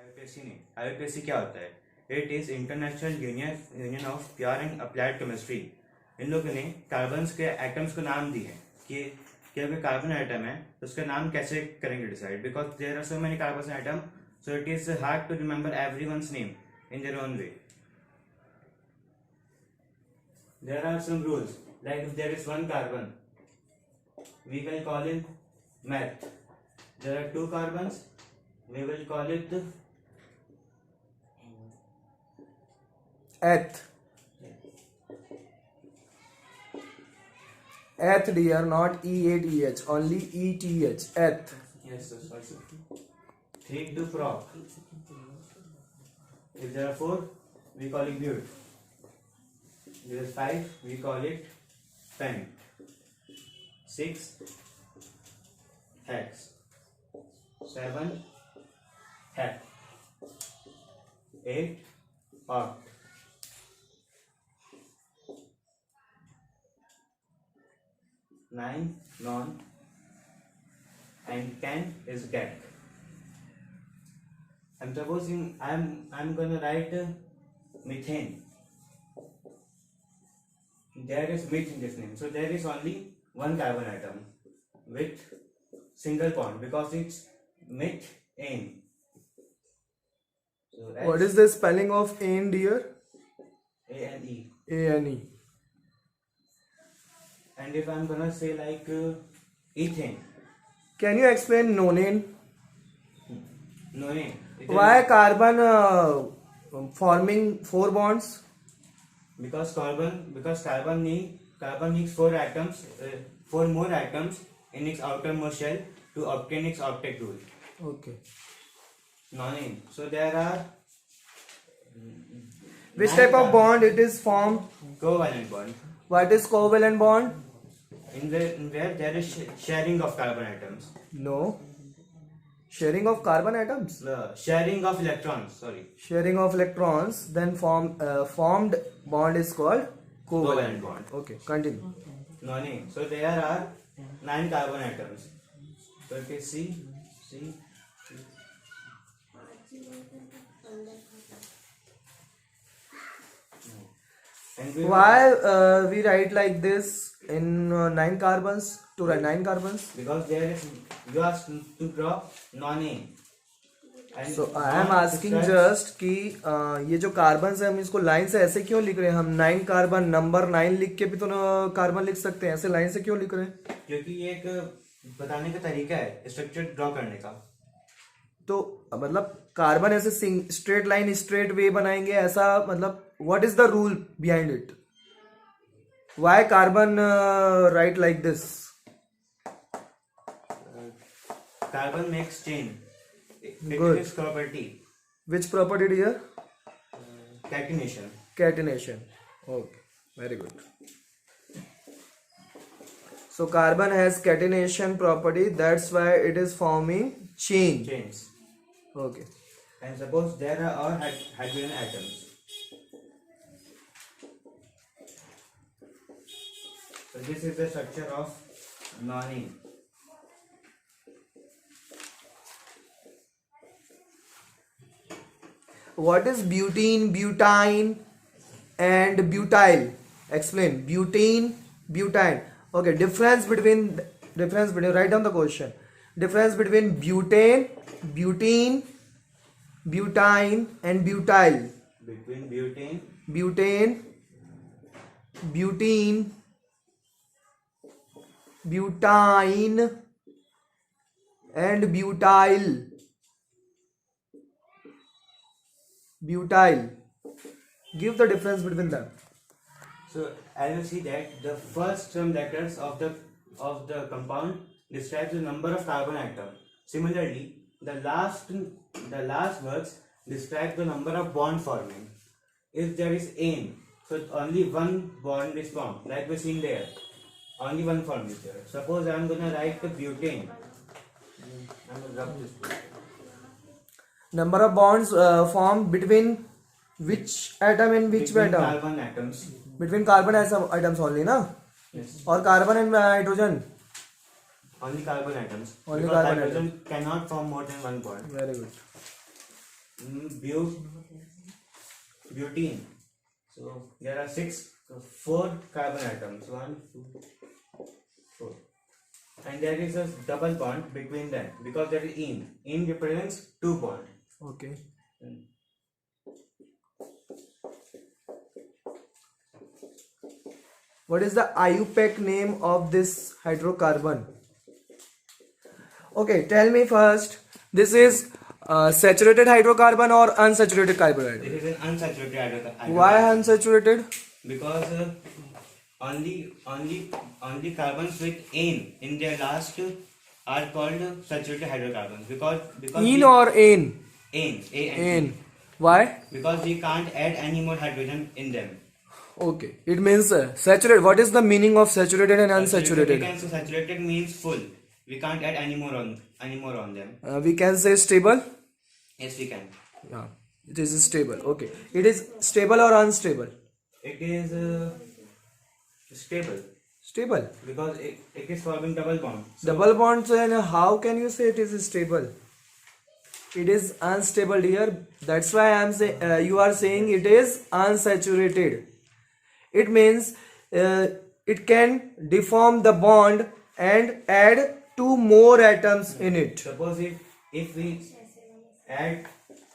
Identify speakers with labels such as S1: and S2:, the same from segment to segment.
S1: IUPAC नहीं, IUPAC क्या होता है? It is international union of pure and applied chemistry. इन लोगों ने कार्बन्स के एटम्स को नाम दिए हैं कि अगर कार्बन एटम है तो उसका नाम कैसे करेंगे decide, because there are so many carbon atom, so it is hard to remember everyone's name in their own way. There are some rules, like if there is one carbon, we will call it meth. There are two carbons, we will call it
S2: Eth. Eth, dear, not E-A-T-H, only E-T-H. Eth.
S1: yes, sorry. 3 to prop. If there are 4, we call it but. There is 5, we call it pent. 6, hex. 7, hep. 8, oct. 9, non. And 10 is get. I'm supposing I'm gonna write methane. There is meth in this name, so there is only one carbon atom with single bond because it's methane. So
S2: What is the spelling of ane, dear?
S1: A-N-E.
S2: A-N-E.
S1: And if I'm gonna say like ethane,
S2: Can you explain nonane?
S1: no name.
S2: Why carbon forming 4 bonds?
S1: Because carbon needs 4 atoms, 4 more atoms in its outermost shell to obtain its octet rule.
S2: Okay.
S1: Non-name. So there are
S2: Which
S1: 9
S2: type of
S1: carbon-
S2: bond it is formed?
S1: covalent bond.
S2: What is covalent bond?
S1: In where there is sharing of carbon atoms.
S2: No. Sharing of carbon atoms.
S1: Sharing of electrons. Sorry.
S2: Sharing of electrons, then formed bond is called covalent.
S1: Covalent bond.
S2: Okay, continue.
S1: Non-name. So there are 9 carbon atoms. So okay, C. And we
S2: Why we write like this in 9 carbons? To write 9 carbons.
S1: because there is you asked to draw non-name. And
S2: So I am
S1: non
S2: asking
S1: describes-
S2: just कि ये जो carbon है हम इसको line से ऐसे क्यों लिख रहे हैं? हम 9 कार्बन नंबर 9 लिख के भी तो कार्बन लिख सकते हैं, ऐसे लाइन से क्यों लिख रहे हैं?
S1: क्योंकि ये एक बताने का तरीका है स्ट्रक्चर ड्रॉ करने का।
S2: तो मतलब कार्बन ऐसे स्ट्रेट लाइन स्ट्रेट वे बनाएंगे ऐसा, मतलब what is the rule behind it? Why carbon right like this?
S1: Carbon makes chain. It
S2: Good.
S1: is property.
S2: Which property dear?
S1: Catenation.
S2: Catenation. Okay, very good. So carbon has catenation property, that's why it is forming chain.
S1: Chains.
S2: Okay.
S1: And suppose there are all hydrogen atoms. So this is the structure of nonene.
S2: What is butene, butane and butyl? Explain. Butene, butane. Okay, difference between write down the question. Difference between butane, butene, butane and butyl.
S1: Between butane,
S2: Butane, butene, butane and butyl. Butyl. Give the difference between them.
S1: so as you see that the first term letters of the compound describes the number of carbon atom. Similarly, the last words describe the number of bond forming. If there is ane, so only one bond is formed, like we seen there. Only one form is there. Suppose I am gonna write the butane. I'm gonna rub this.
S2: Number of bonds formed between which atom and which
S1: Between
S2: atom?
S1: carbon atoms.
S2: Between carbon atoms only, na?
S1: Yes.
S2: Or carbon and hydrogen?
S1: Only carbon atoms.
S2: Only
S1: because
S2: carbon
S1: hydrogen cannot form more than one bond.
S2: Very good.
S1: butene. So there are four carbon atoms. 1, 2, 4. And there is a double bond between them because there is ene. Ene represents 2 bonds.
S2: Okay. What is the IUPAC name of this hydrocarbon? Okay, tell me first. This is saturated hydrocarbon or unsaturated carbon?
S1: This is an unsaturated hydrocarbon.
S2: Why unsaturated?
S1: Because only carbons with ene in their last are called saturated hydrocarbons. Because
S2: Ene or ane?
S1: ene,
S2: Ane. Why?
S1: because we can't add any more hydrogen in them.
S2: Okay, it means saturated. What is the meaning of saturated and
S1: We
S2: unsaturated?
S1: can say saturated means full. We can't add any more on them.
S2: We can say stable.
S1: Yes, we can.
S2: Yeah, it is stable. Okay, it is stable or unstable?
S1: It is stable
S2: Stable.
S1: because it is forming double bond. So
S2: Double bonds, and how can you say it is stable? It is unstable here. That's why I am saying you are saying it is unsaturated. It means it can deform the bond and add 2 more atoms in it.
S1: suppose if we add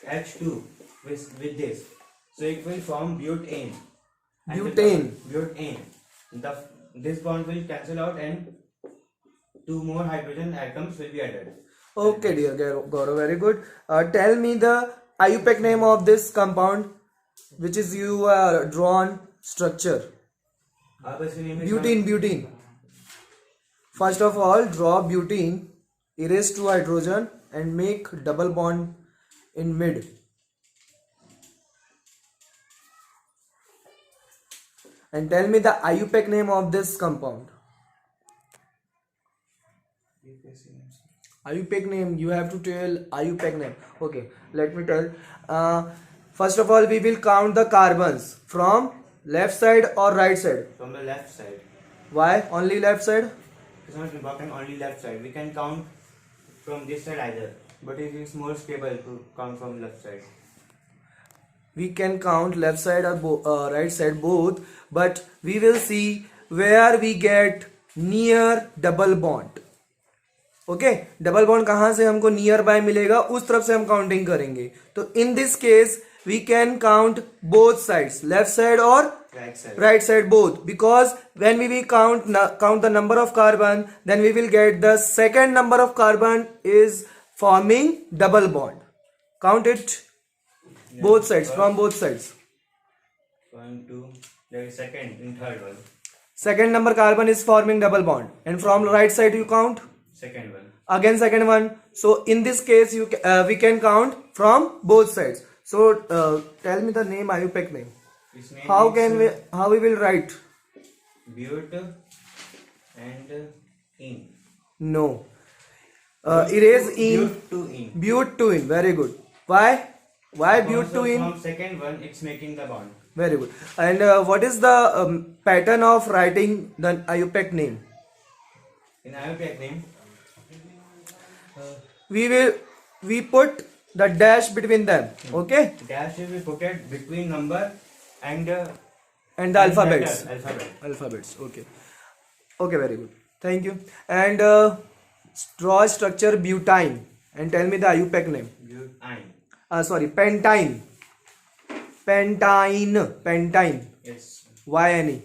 S1: H2 with this, so it will form butane. And
S2: Butane.
S1: Butane. This bond will cancel out and 2 more hydrogen atoms will be added.
S2: Okay, dear Gaurav, very good. Tell me the IUPAC name of this compound, which is you drawn structure.
S1: Obviously, name is
S2: Butene. First of all, draw butene, erase 2 hydrogen and make double bond in mid. And tell me the IUPAC name of this compound. IUPAC name, you have to tell IUPAC name. Okay, let me tell. First of all, we will count the carbons from left side or right side.
S1: from the left side.
S2: Why only left side?
S1: It's not important only left side. We can count from this side either, but it is more stable to count from left side.
S2: We can count left side or right side both, but we will see where we get near double bond. Okay, double bond कहां से हमको near by मिलेगा, उस तरफ से हम counting करेंगे. तो in this case we can count both sides, left side और right side both, because when we will count the number of carbon, then we will get the second number of carbon is forming double bond. Count it, both sides, from both sides.
S1: 1, 2, there is second in third one.
S2: Second number carbon is forming double bond, and from right side you count
S1: Second one.
S2: again second one. So in this case we can count from both sides. So tell me the name, IUPAC name.
S1: Its name
S2: How
S1: is,
S2: can we will write?
S1: But and ene.
S2: No. Erase ene.
S1: Butene.
S2: Butene. Very good. Why
S1: Also
S2: butene?
S1: from second one, it's making the bond.
S2: Very good. And what is the pattern of writing the IUPAC name?
S1: In IUPAC name,
S2: We put the dash between them. Okay.
S1: dash will be put it between number and
S2: The alphabets.
S1: Alphabet.
S2: Alphabets. Okay. Okay. Very good. Thank you. And draw structure butane and tell me the IUPAC name.
S1: Butene.
S2: Sorry, pentine. Pentine.
S1: Yes.
S2: Why any?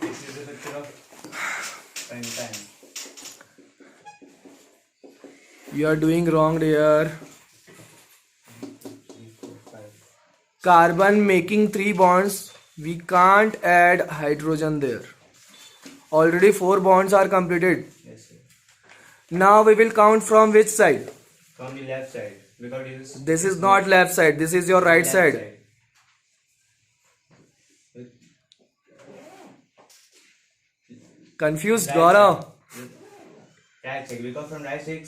S1: This is a picture of pentane.
S2: You are doing wrong, dear.
S1: 3, 4, 5.
S2: Carbon making 3 bonds. We can't add hydrogen there. Already 4 bonds are completed.
S1: Yes, sir.
S2: Now we will count from which side?
S1: From the left side, because
S2: This is not left side. This is your right
S1: left
S2: side. Confused,
S1: Right
S2: Gaurav?
S1: Right side, because from right side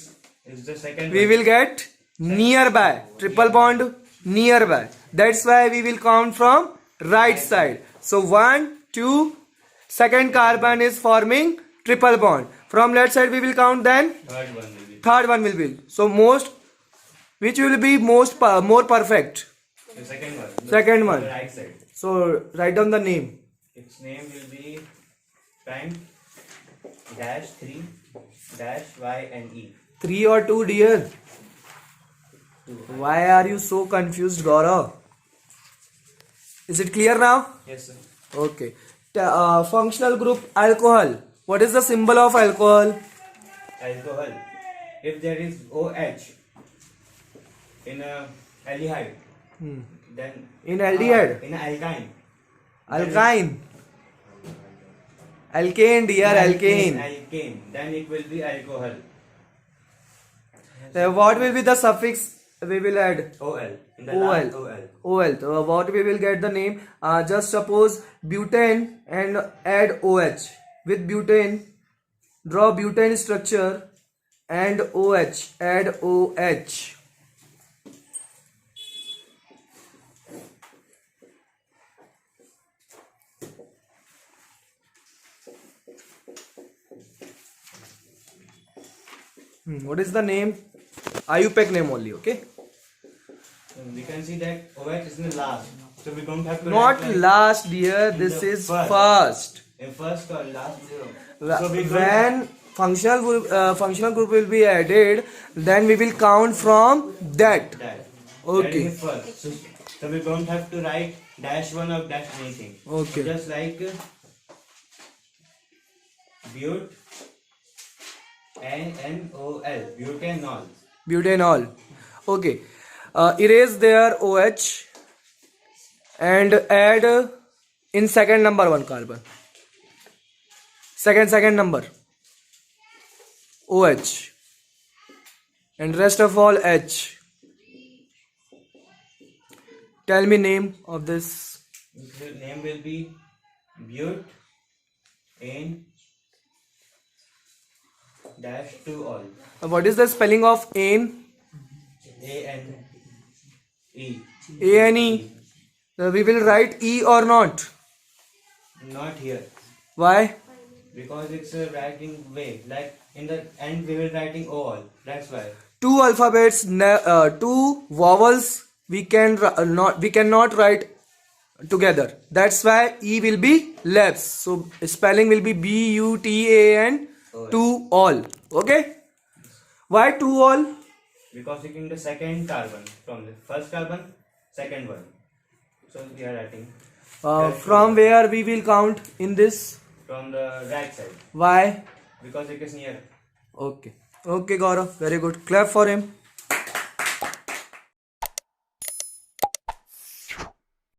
S1: is the second
S2: We
S1: one.
S2: will get nearby. Triple bond nearby. That's why we will count from right side. So 1, 2, second carbon is forming triple bond. From left side we will count, then
S1: Third one will be.
S2: third one will be. So which will be more perfect?
S1: The second one.
S2: Second one.
S1: The right side.
S2: So write down the name.
S1: Its name will be prime dash 3 dash y and e.
S2: 3 or 2, dear? Why are you so confused, Gaurav? Is it clear now?
S1: Yes, sir.
S2: Okay. Functional group alcohol. What is the symbol of alcohol?
S1: Alcohol. If there is OH in a aldehyde, then
S2: In aldehyde?
S1: in a alkyne.
S2: Alkyne. Alkane, dear, alkane.
S1: Alkane. Then it will be alcohol.
S2: What will be the suffix we will add?
S1: OL. In the
S2: OL.
S1: last OL.
S2: OL. So what we will get the name? Just suppose butane and add OH. With butane, draw butane structure and OH. Add OH. What is the name? IUPAC name only, okay?
S1: So we can see that OH is in the last. So we don't have to
S2: Not
S1: write like
S2: last, dear.
S1: in
S2: This
S1: the
S2: is
S1: first.
S2: first.
S1: in first or last zero. So we don't
S2: When functional group will be added, then we will count from that.
S1: that.
S2: Okay.
S1: That is first. So we don't have to write dash one or dash anything.
S2: Okay.
S1: Just like but NNOL, butanol.
S2: Butanol. Okay. Erase their OH and add in second number one carbon. Second number. OH. And rest of all H. Tell me name of this.
S1: The name will be but N dash 2 all.
S2: What is the spelling of ANE?
S1: ANE.
S2: ANE. We will write E or not?
S1: Not here.
S2: Why?
S1: Because it's a writing way. Like in the end we will writing O all. That's why.
S2: Two alphabets, two vowels we cannot write together. That's why E will be left. So spelling will be BUTAN, two all. Okay? Why two all?
S1: Because it in the second carbon. From the first carbon, second one. So we are writing
S2: From where we will count in this?
S1: from the right side.
S2: Why?
S1: Because it is near.
S2: Okay. Okay, Gaurav. Very good. Clap for him.